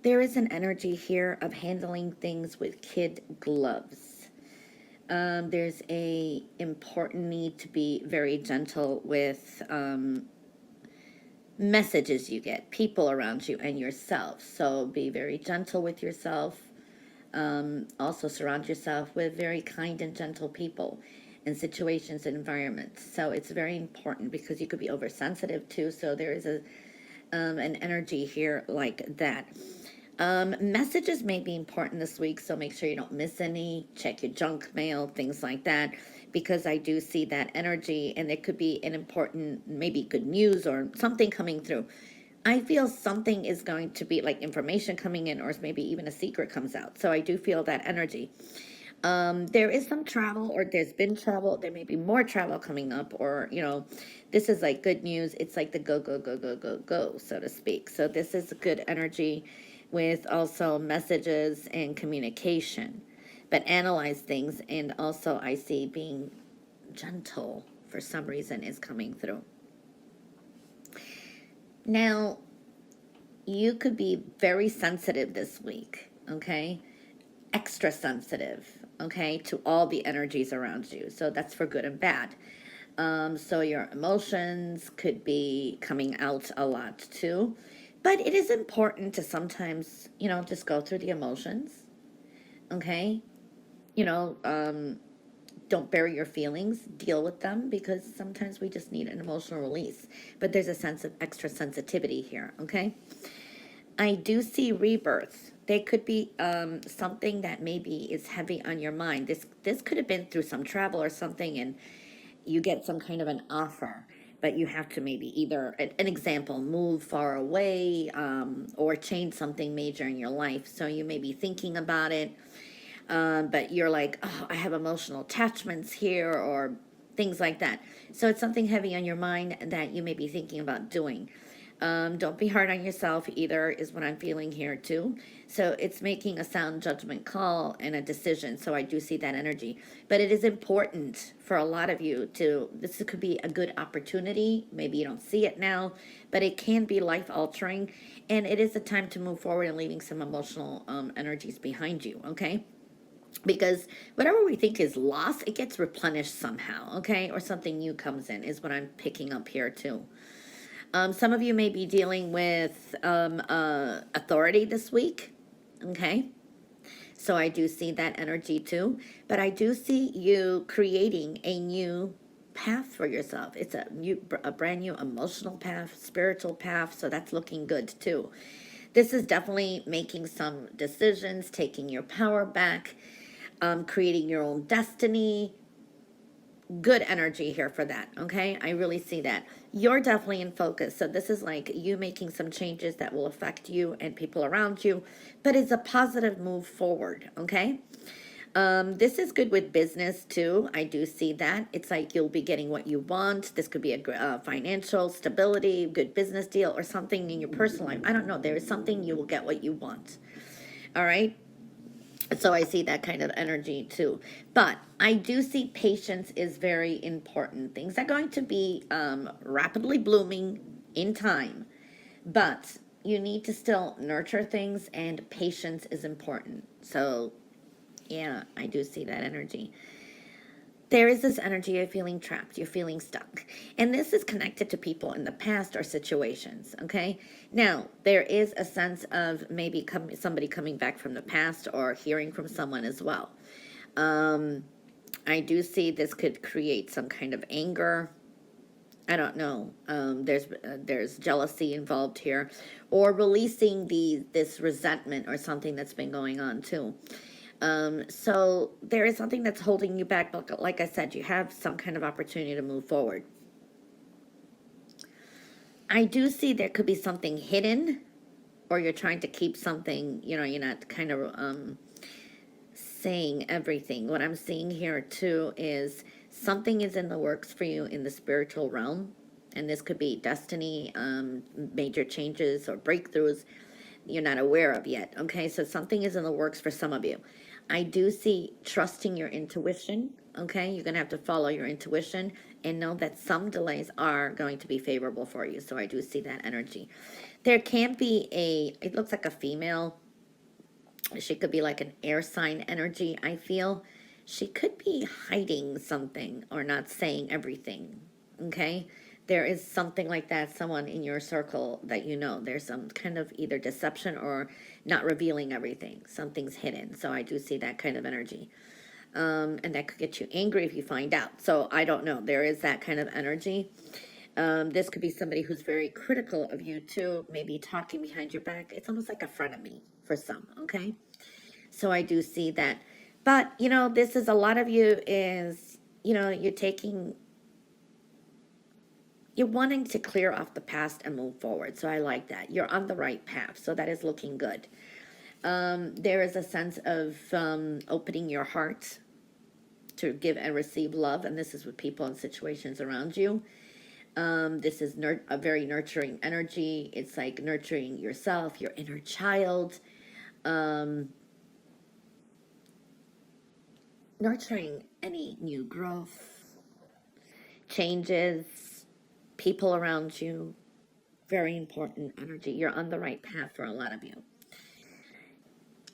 There is an energy here of handling things with kid gloves. There's a important need to be very gentle with messages you get, people around you, and yourself. So be very gentle with yourself. Also surround yourself with very kind and gentle people in situations and environments. So it's very important because you could be oversensitive too. So there is an energy here like that. Messages may be important this week, so make sure you don't miss any. Check your junk mail, things like that, because I do see that energy, and it could be an important, maybe good news or something coming through. I feel something is going to be like information coming in, or maybe even a secret comes out. So I do feel that energy. There is some travel, or there's been travel. There may be more travel coming up, or, this is like good news. It's like the go, go, go, go, go, go, so to speak. So this is good energy with also messages and communication, but analyze things. And also I see being gentle for some reason is coming through. Now, you could be very sensitive this week, okay? Extra sensitive, okay, to all the energies around you. So that's for good and bad. So your emotions could be coming out a lot too. But it is important to sometimes, just go through the emotions, okay? You know, don't bury your feelings, deal with them, because sometimes we just need an emotional release. But there's a sense of extra sensitivity here, okay? I do see rebirth. They could be something that maybe is heavy on your mind. This could have been through some travel or something, and you get some kind of an offer, but you have to maybe either, an example, move far away, or change something major in your life. So you may be thinking about it, but you're like, oh, I have emotional attachments here, or things like that. So it's something heavy on your mind that you may be thinking about doing. Don't be hard on yourself either, is what I'm feeling here too. So it's making a sound judgment call and a decision. So I do see that energy. But it is important for a lot of you this could be a good opportunity. Maybe you don't see it now, but it can be life altering. And it is a time to move forward and leaving some emotional energies behind you, okay? Because whatever we think is lost, it gets replenished somehow, okay? Or something new comes in, is what I'm picking up here too. Some of you may be dealing with authority this week, okay? So I do see that energy too. But I do see you creating a new path for yourself. It's a brand new emotional path, spiritual path, so that's looking good too. This is definitely making some decisions, taking your power back, creating your own destiny. Good energy here for that, okay? I really see that. You're definitely in focus. So this is like you making some changes that will affect you and people around you, but it's a positive move forward, okay? This is good with business too. I do see that. It's like you'll be getting what you want. This could be a financial stability, good business deal, or something in your personal life. I don't know. There is something you will get what you want. All right? So I see that kind of energy too. But I do see patience is very important. Things are going to be rapidly blooming in time, but you need to still nurture things, and patience is important. So yeah, I do see that energy. There is this energy of feeling trapped, you're feeling stuck. And this is connected to people in the past or situations, okay? Now, there is a sense of maybe somebody coming back from the past, or hearing from someone as well. I do see this could create some kind of anger. I don't know. There's jealousy involved here, or releasing this resentment or something that's been going on too. So there is something that's holding you back. But like I said, you have some kind of opportunity to move forward. I do see there could be something hidden, or you're trying to keep something, you're not kind of saying everything. What I'm seeing here too is something is in the works for you in the spiritual realm. And this could be destiny, major changes or breakthroughs you're not aware of yet. Okay, so something is in the works for some of you. I do see trusting your intuition. Okay, you're going to have to follow your intuition and know that some delays are going to be favorable for you. So I do see that energy. There can be it looks like a female. She could be like an air sign energy, I feel. She could be hiding something or not saying everything. Okay? There is something like that, someone in your circle that you know. There's some kind of either deception or not revealing everything. Something's hidden. So I do see that kind of energy. And that could get you angry if you find out. So I don't know. There is that kind of energy. This could be somebody who's very critical of you too, maybe talking behind your back. It's almost like a frenemy for some, okay? So I do see that. But, this is a lot of you is, you're wanting to clear off the past and move forward. So I like that. You're on the right path. So that is looking good. There is a sense of opening your heart to give and receive love. And this is with people and situations around you. This is a very nurturing energy. It's like nurturing yourself, your inner child, nurturing any new growth, changes, people around you. Very important energy. You're on the right path for a lot of you.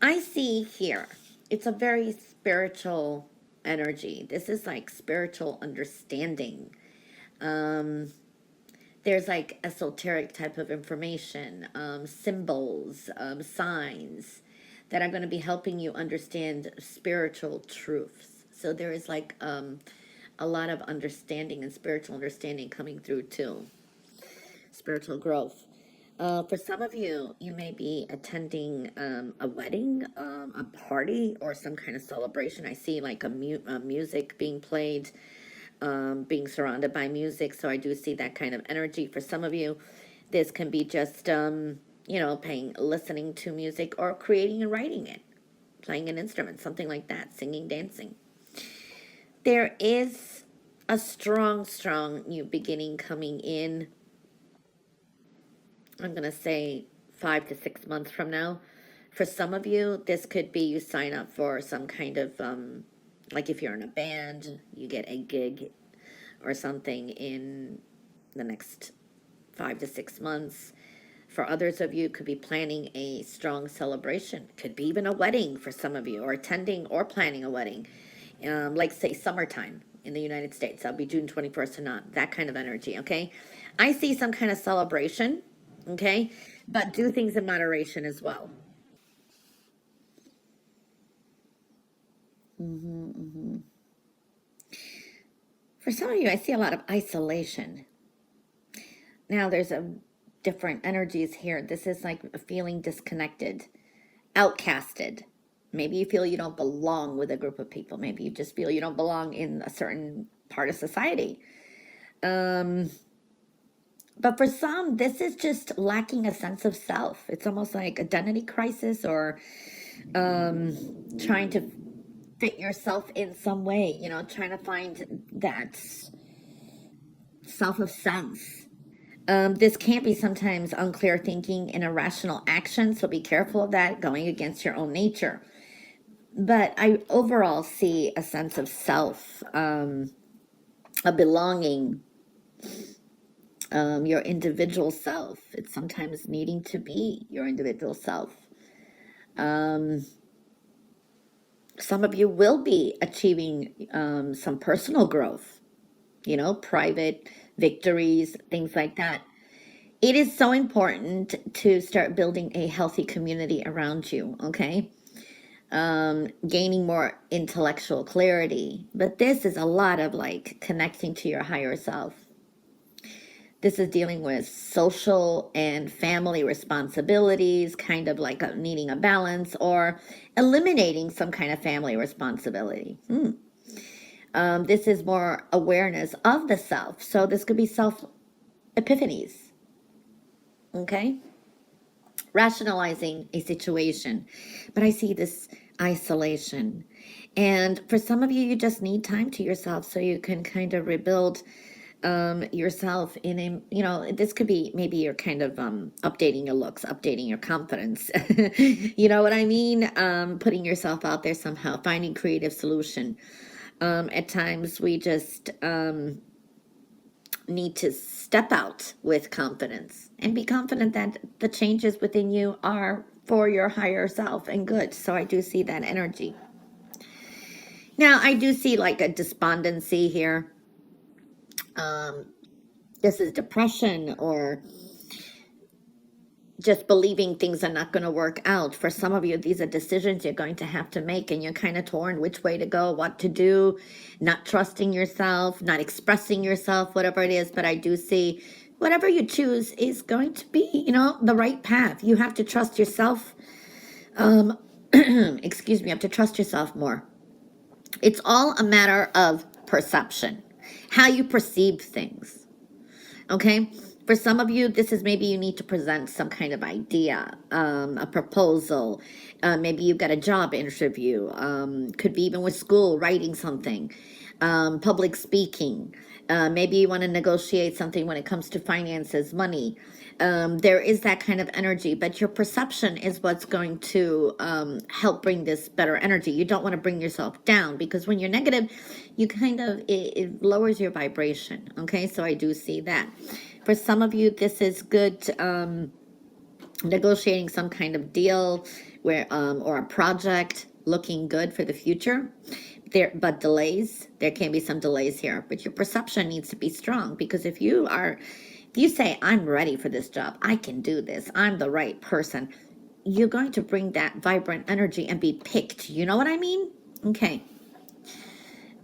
I see here, it's a very spiritual energy. This is like spiritual understanding. There's like esoteric type of information, symbols, signs that are going to be helping you understand spiritual truths. So there is like a lot of understanding and spiritual understanding coming through too. Spiritual growth. For some of you, you may be attending a wedding, a party, or some kind of celebration. I see like a music being played, being surrounded by music. So I do see that kind of energy. For some of you, this can be just, listening to music or creating and writing it, playing an instrument, something like that, singing, dancing. There is a strong new beginning coming in. I'm going to say 5 to 6 months from now. For some of you, this could be you sign up for some kind of, like if you're in a band, you get a gig or something in the next 5 to 6 months. For others of you, could be planning a strong celebration. Could be even a wedding for some of you, or attending or planning a wedding. Like say summertime in the United States. That'll be June 21st or not. That kind of energy, okay? I see some kind of celebration. Okay, but do things in moderation as well. For some of you, I see a lot of isolation. Now, there's different energies here. This is like feeling disconnected, outcasted. Maybe you feel you don't belong with a group of people. Maybe you just feel you don't belong in a certain part of society. But for some, this is just lacking a sense of self. It's almost like identity crisis or trying to fit yourself in some way, trying to find that self of sense. This can be sometimes unclear thinking and irrational action, so be careful of that, going against your own nature. But I overall see a sense of self, a belonging, your individual self. It's sometimes needing to be your individual self. Some of you will be achieving some personal growth, private victories, things like that. It is so important to start building a healthy community around you, okay? Gaining more intellectual clarity. But this is a lot of like connecting to your higher self. This is dealing with social and family responsibilities, kind of like needing a balance or eliminating some kind of family responsibility. This is more awareness of the self. So this could be self epiphanies. Okay? Rationalizing a situation. But I see this isolation. And for some of you, you just need time to yourself so you can kind of rebuild yourself in a, this could be maybe you're kind of updating your looks, updating your confidence. You know what I mean? Putting yourself out there somehow, finding creative solution. At times we just need to step out with confidence and be confident that the changes within you are for your higher self and good. So I do see that energy. Now I do see like a despondency here. This is depression or just believing things are not going to work out. For some of you, these are decisions you're going to have to make, and you're kind of torn which way to go, what to do, not trusting yourself, not expressing yourself, whatever it is. But I do see whatever you choose is going to be, the right path. You have to trust yourself. Excuse me, you have to trust yourself more. It's all a matter of perception, how you perceive things. Okay? For some of you, this is maybe you need to present some kind of idea, a proposal. Maybe you've got a job interview. Could be even with school, writing something, public speaking. Maybe you want to negotiate something when it comes to finances, money. There is that kind of energy, but your perception is what's going to help bring this better energy. You don't want to bring yourself down, because when you're negative, you kind of, it lowers your vibration. Okay, so I do see that. For some of you, this is good, negotiating some kind of deal where, or a project looking good for the future. But delays, there can be some delays here, but your perception needs to be strong, because if you say, I'm ready for this job, I can do this, I'm the right person, you're going to bring that vibrant energy and be picked. You know what I mean? Okay.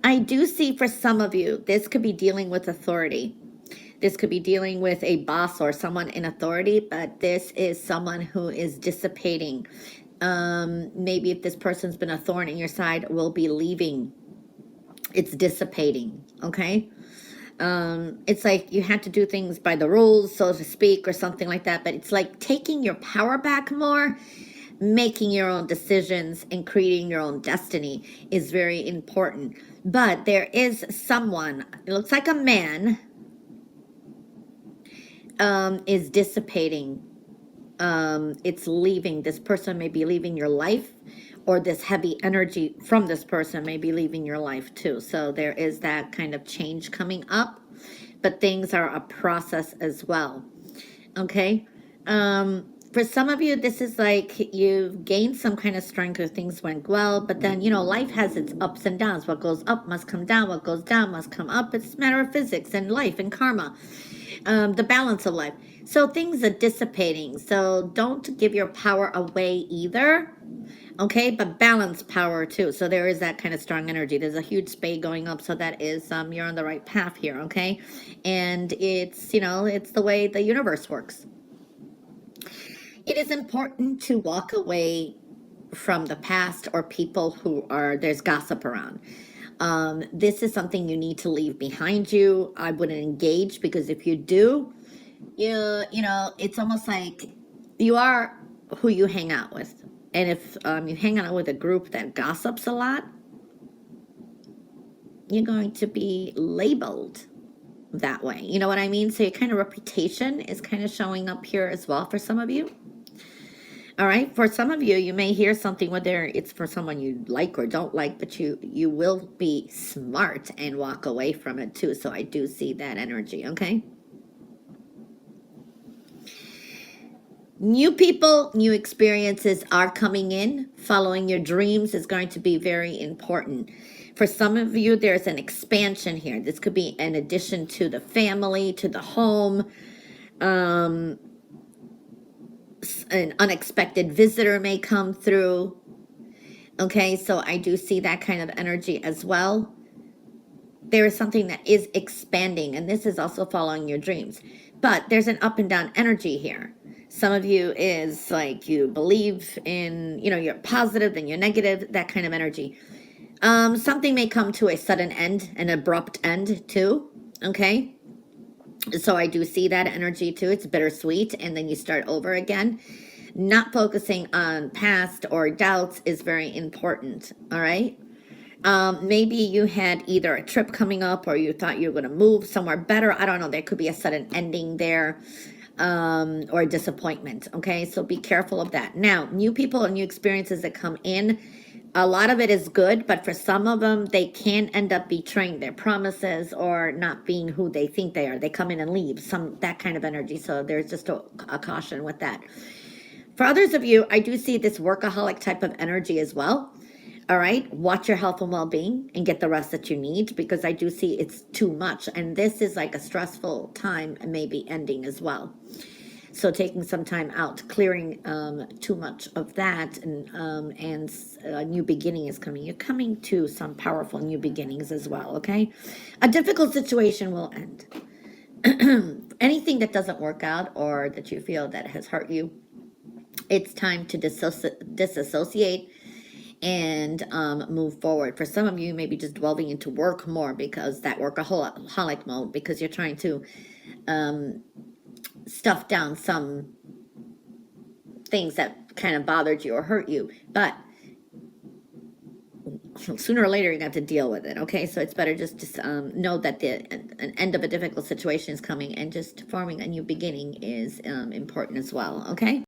I do see for some of you, this could be dealing with authority. This could be dealing with a boss or someone in authority, but this is someone who is dissipating. Maybe if this person's been a thorn in your side, will be leaving. It's dissipating, okay? It's like you had to do things by the rules, so to speak, or something like that, but it's like taking your power back more, making your own decisions and creating your own destiny is very important. But there is someone, it looks like a man, is dissipating. It's leaving. This person may be leaving your life, or this heavy energy from this person may be leaving your life too. So there is that kind of change coming up, but things are a process as well. Okay. For some of you, this is like you've gained some kind of strength or things went well, but then, life has its ups and downs. What goes up must come down. What goes down must come up. It's a matter of physics and life and karma. The balance of life. So things are dissipating. So don't give your power away either. Okay, but balance power too. So there is that kind of strong energy. There's a huge spade going up. So that is, you're on the right path here. Okay. And it's, it's the way the universe works. It is important to walk away from the past or people who there's gossip around. This is something you need to leave behind you. I wouldn't engage, because if you do, it's almost like you are who you hang out with. And if you hang out with a group that gossips a lot, you're going to be labeled that way. You know what I mean? So your kind of reputation is kind of showing up here as well for some of you. All right. For some of you, you may hear something, whether it's for someone you like or don't like, but you will be smart and walk away from it too. So I do see that energy. Okay. New people, new experiences are coming in. Following your dreams is going to be very important. For some of you, there's an expansion here. This could be an addition to the family, to the home. An unexpected visitor may come through. Okay, so I do see that kind of energy as well. There is something that is expanding, and this is also following your dreams. But there's an up and down energy here. Some of you is like you believe in, you're positive, then you're negative, that kind of energy. Something may come to a sudden end, an abrupt end too. Okay. So I do see that energy too. It's bittersweet, and then you start over again. Not focusing on past or doubts is very important. All right. Maybe you had either a trip coming up or you thought you were going to move somewhere better. I don't know. There could be a sudden ending there, or a disappointment. Okay, so be careful of that. Now, new people and new experiences that come in, a lot of it is good, but for some of them, they can end up betraying their promises or not being who they think they are. They come in and leave, that kind of energy. So there's just a caution with that. For others of you, I do see this workaholic type of energy as well. All right, watch your health and well-being and get the rest that you need, because I do see it's too much. And this is like a stressful time and maybe ending as well. So taking some time out, clearing too much of that, and a new beginning is coming. You're coming to some powerful new beginnings as well, okay? A difficult situation will end. Anything that doesn't work out or that you feel that has hurt you, it's time to disassociate and move forward. For some of you, maybe just delving into work more, because that workaholic mode, because you're trying to stuff down some things that kind of bothered you or hurt you. But sooner or later, you're going to have to deal with it, okay? So it's better just to know that an end of a difficult situation is coming, and just forming a new beginning is important as well, okay?